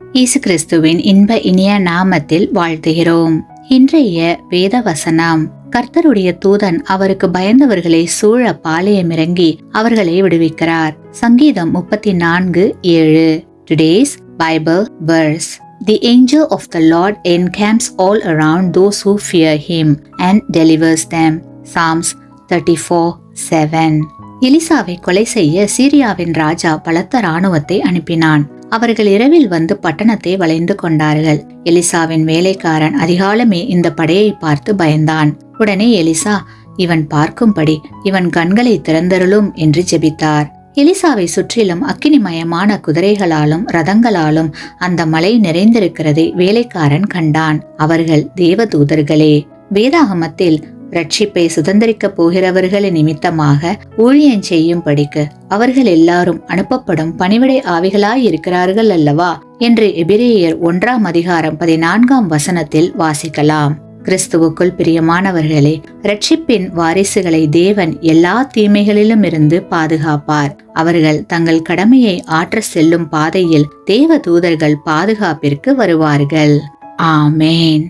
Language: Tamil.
இயேசு கிறிஸ்துவின் இன்ப இனிய நாமத்தில் வாழ்த்துகிறோம். இன்றைய வேத வசனம்: கர்த்தருடைய தூதன் அவருக்கு பயந்தவர்களை சூழ பாளையமிறங்கி அவர்களை விடுவிக்கிறார். சங்கீதம் 34:7. Today's Bible verse: The angel of the Lord encamps all around those who fear him and delivers them. Psalms 34:7. எலிசாவை கொலை செய்ய சீரியாவின் ராஜா பலத்த இராணுவத்தை அனுப்பினான். அவர்கள் இரவில் வந்து பட்டணத்தை வளைந்து கொண்டார்கள். எலிசாவின் வேலைக்காரன் அதிகாலமே இந்த படையை பார்த்து பயந்தான். உடனே எலிசா, இவன் பார்க்கும்படி இவன் கண்களை திறந்தருளும் என்று ஜெபித்தார். எலிசாவை சுற்றிலும் அக்கினிமயமான குதிரைகளாலும் ரதங்களாலும் அந்த மலை நிறைந்திருக்கிறதை வேலைக்காரன் கண்டான். அவர்கள் தேவதூதர்களே. வேதாகமத்தில் ரட்சிப்பை சுதந்திரிக்க போகிறவர்களின் நிமித்தமாக ஊழியம் செய்யும்படிக்கு அவர்கள் எல்லாரும் அனுப்பப்படும் பணிவிடை ஆவிகளாய் இருக்கிறார்கள் அல்லவா என்று எபிரேயர் 1:14 வாசிக்கலாம். கிறிஸ்துவுக்குள் பிரியமானவர்களே, ரட்சிப்பின் வாரிசுகளை தேவன் எல்லா தீமைகளிலும் இருந்து பாதுகாப்பார். அவர்கள் தங்கள் கடமையை ஆற்ற செல்லும் பாதையில் தேவ தூதர்கள் பாதுகாப்பிற்கு வருவார்கள். ஆமேன்.